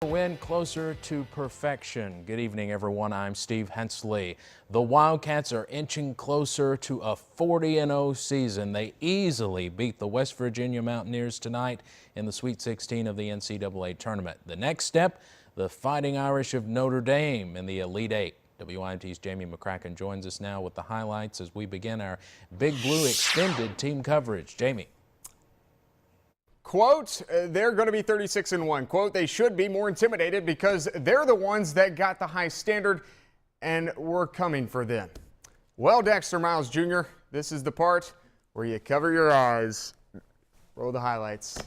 Win closer to perfection. Good evening, everyone. I'm Steve Hensley. The Wildcats are inching closer to a 40-0 season. They easily beat the West Virginia Mountaineers tonight in the Sweet 16 of the NCAA tournament. The next step, the Fighting Irish of Notre Dame in the Elite Eight. WIMT's Jamie McCracken joins us now with the highlights as we begin our Big Blue extended team coverage. Jamie. Quote, they're going to be 36-1. Quote, they should be more intimidated because they're the ones that got the high standard and we're coming for them. Well, Dexter Miles Jr., this is the part where you cover your eyes. Roll the highlights.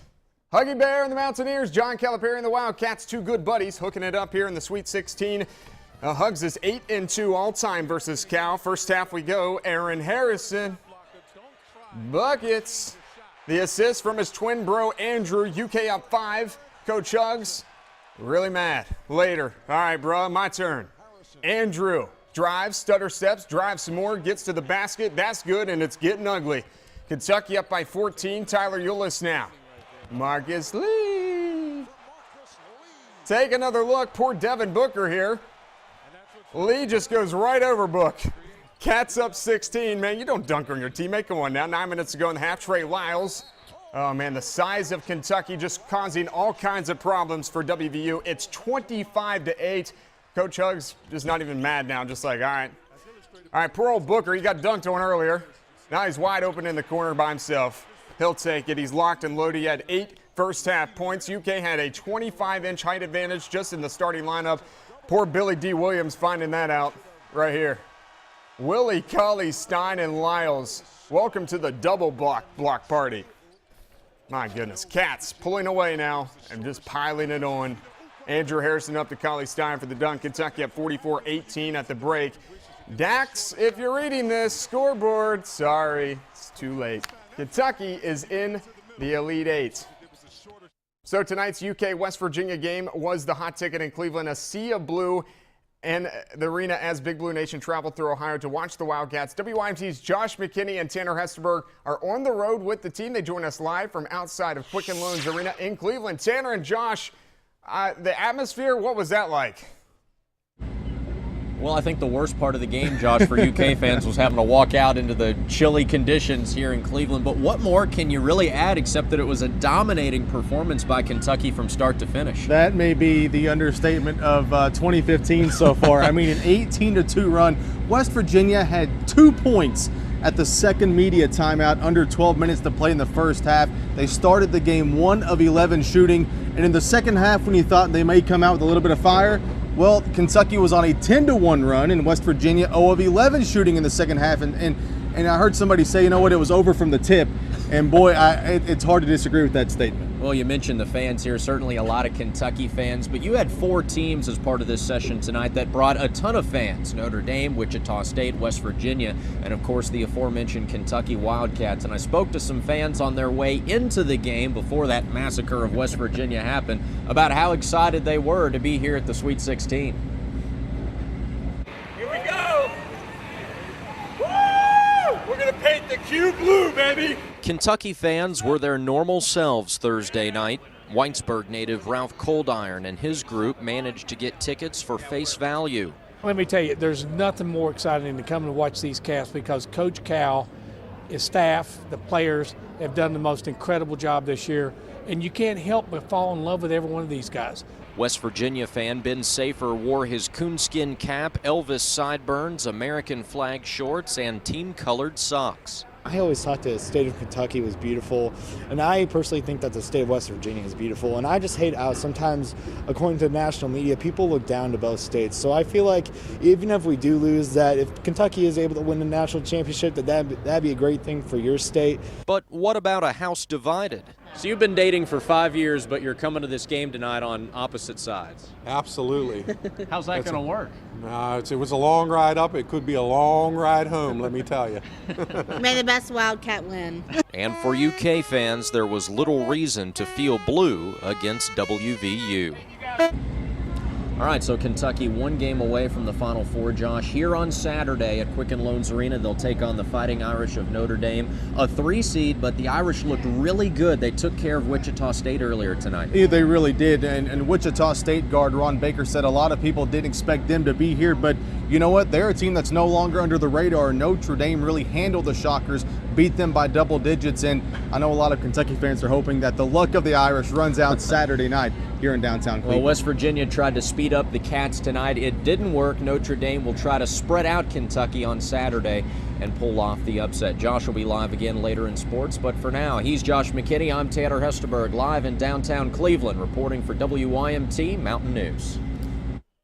Huggy Bear and the Mountaineers, John Calipari and the Wildcats, two good buddies hooking it up here in the Sweet 16. Hugs is 8-2 all-time versus Cal. First half we go. Aaron Harrison. Buckets. The assist from his twin bro, Andrew. UK up 5. Coach Hugs, really mad. Later. All right, bro, my turn. Andrew drives, stutter steps, drives some more, gets to the basket. That's good, and it's getting ugly. Kentucky up by 14. Tyler Ulis now. Marcus Lee. Take another look. Poor Devin Booker here. Lee just goes right over Book. Cats up 16, man. You don't dunk on your teammate. Come on now. 9 minutes to go in the half. Trey Lyles. Oh, man, the size of Kentucky just causing all kinds of problems for WVU. It's 25-8. Coach Hugs just not even mad now. Just like, all right. All right, poor old Booker. He got dunked on earlier. Now he's wide open in the corner by himself. He'll take it. He's locked and loaded. He had 8 first half points. UK had a 25-inch height advantage just in the starting lineup. Poor Billy D. Williams finding that out right here. Willie, Cully, Stein, and Lyles, welcome to the double block party. My goodness, Cats pulling away now and just piling it on. Andrew Harrison up to Cully Stein for the dunk. Kentucky at 44-18 at the break. Dax, if you're reading this, scoreboard, sorry, it's too late. Kentucky is in the Elite Eight. So tonight's UK-West Virginia game was the hot ticket in Cleveland, a sea of blue and the arena as Big Blue Nation traveled through Ohio to watch the Wildcats. WIMT's Josh McKinney and Tanner Hesterberg are on the road with the team. They join us live from outside of Quicken Loans Arena in Cleveland. Tanner and Josh, the atmosphere, what was that like? Well, I think the worst part of the game, Josh, for UK fans was having to walk out into the chilly conditions here in Cleveland. But what more can you really add except that it was a dominating performance by Kentucky from start to finish? That may be the understatement of 2015 so far. I mean, an 18-2 run. West Virginia had 2 points at the second media timeout, under 12 minutes to play in the first half. They started the game 1 of 11 shooting, and in the second half, when you thought they may come out with a little bit of fire, well, Kentucky was on a 10-1 run, and West Virginia 0 of 11 shooting in the second half. And I heard somebody say, you know what, it was over from the tip. And boy, it's hard to disagree with that statement. Well, you mentioned the fans here, certainly a lot of Kentucky fans, but you had 4 teams as part of this session tonight that brought a ton of fans. Notre Dame, Wichita State, West Virginia, and of course the aforementioned Kentucky Wildcats. And I spoke to some fans on their way into the game before that massacre of West Virginia happened about how excited they were to be here at the Sweet 16. Here we go! Woo! We're gonna paint the Q blue, baby! Kentucky fans were their normal selves Thursday night. Whitesburg native Ralph Coldiron and his group managed to get tickets for face value. Let me tell you, there's nothing more exciting than coming to watch these Cats because Coach Cal, his staff, the players have done the most incredible job this year, and you can't help but fall in love with every one of these guys. West Virginia fan Ben Safer wore his coonskin cap, Elvis sideburns, American flag shorts, and team-colored socks. I always thought the state of Kentucky was beautiful, and I personally think that the state of West Virginia is beautiful, and I just hate how sometimes, according to the national media, people look down to both states. So I feel like even if we do lose, that if Kentucky is able to win the national championship, that'd be a great thing for your state. But what about a house divided? So you've been dating for 5 years, but you're coming to this game tonight on opposite sides. Absolutely. How's that going to work? It was a long ride up. It could be a long ride home, let me tell you. May the best Wildcat win. And for UK fans, there was little reason to feel blue against WVU. All right, so Kentucky 1 game away from the Final Four, Josh. Here on Saturday at Quicken Loans Arena, they'll take on the Fighting Irish of Notre Dame, a 3 seed, but the Irish looked really good. They took care of Wichita State earlier tonight. Yeah, they really did, and Wichita State guard Ron Baker said a lot of people didn't expect them to be here, but you know what? They're a team that's no longer under the radar. Notre Dame really handled the Shockers, beat them by double digits, and I know a lot of Kentucky fans are hoping that the luck of the Irish runs out Saturday night here in downtown Cleveland. Well, West Virginia tried to speed up the Cats tonight. It didn't work. Notre Dame will try to spread out Kentucky on Saturday and pull off the upset. Josh will be live again later in sports, but for now, he's Josh McKinney. I'm Tanner Hesterberg, live in downtown Cleveland, reporting for WYMT Mountain News.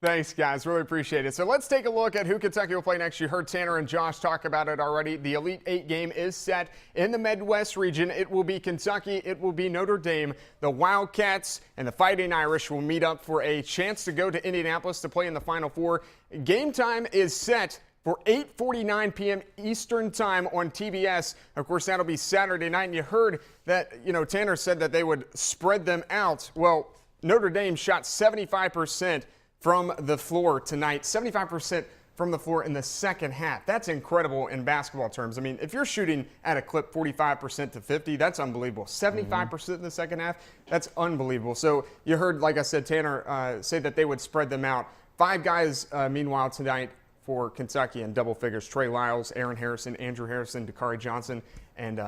Thanks, guys. Really appreciate it. So let's take a look at who Kentucky will play next. You heard Tanner and Josh talk about it already. The Elite Eight game is set in the Midwest region. It will be Kentucky. It will be Notre Dame. The Wildcats and the Fighting Irish will meet up for a chance to go to Indianapolis to play in the Final Four. Game time is set for 8:49 p.m. Eastern time on TBS. Of course, that'll be Saturday night. And you heard that, Tanner said that they would spread them out. Well, Notre Dame shot 75% from the floor tonight, 75% from the floor in the second half. That's incredible in basketball terms. I mean, if you're shooting at a clip 45% to 50, that's unbelievable. 75% in the second half, that's unbelievable. So you heard, like I said, Tanner say that they would spread them out. 5 guys, meanwhile, tonight for Kentucky in double figures. Trey Lyles, Aaron Harrison, Andrew Harrison, Dakari Johnson, and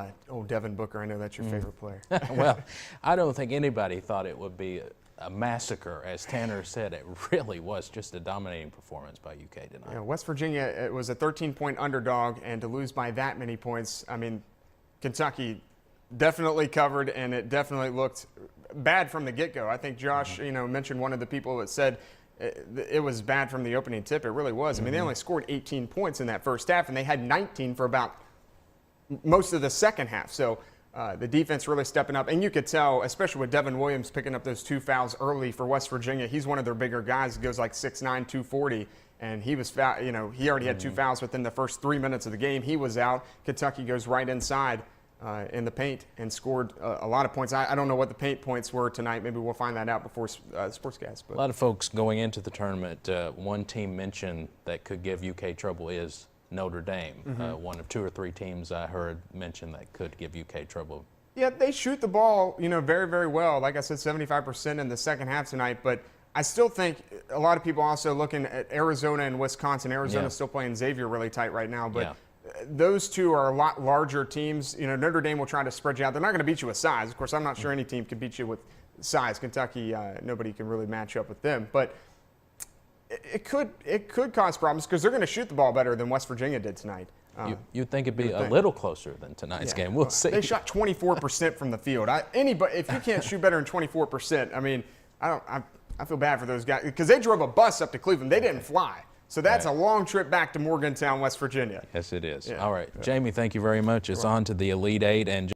Devin Booker. I know that's your favorite player. Well, I don't think anybody thought it would be a massacre. As Tanner said, it really was just a dominating performance by UK tonight. Yeah, West Virginia, it was a 13-point underdog, and to lose by that many points, I mean, Kentucky definitely covered, and it definitely looked bad from the get-go. I think Josh, mentioned one of the people that said it was bad from the opening tip. It really was. I mean, they only scored 18 points in that first half, and they had 19 for about most of the second half. So the defense really stepping up, and you could tell, especially with Devin Williams picking up those 2 fouls early for West Virginia. He's one of their bigger guys. He goes like 6'9", 240, and he was he already had 2 fouls within the first 3 minutes of the game. He was out. Kentucky goes right inside in the paint and scored a lot of points. I don't know what the paint points were tonight. Maybe we'll find that out before Sportscast. But a lot of folks going into the tournament, one team mentioned that could give UK trouble is Notre Dame, one of 2 or 3 teams I heard mention that could give UK trouble. Yeah, they shoot the ball, very, very well. Like I said, 75% in the second half tonight. But I still think a lot of people also looking at Arizona and Wisconsin. Arizona's still playing Xavier really tight right now. But those 2 are a lot larger teams. Notre Dame will try to spread you out. They're not going to beat you with size. Of course, I'm not sure any team can beat you with size. Kentucky, nobody can really match up with them. But it could cause problems because they're going to shoot the ball better than West Virginia did tonight. You'd think it'd be a little closer than tonight's game. We'll see. They shot 24% from the field. If you can't shoot better than 24%, I mean, I feel bad for those guys because they drove a bus up to Cleveland. They didn't fly. So that's a long trip back to Morgantown, West Virginia. Yes, it is. Yeah. All right. Jamie, thank you very much. It's on to the Elite Eight. And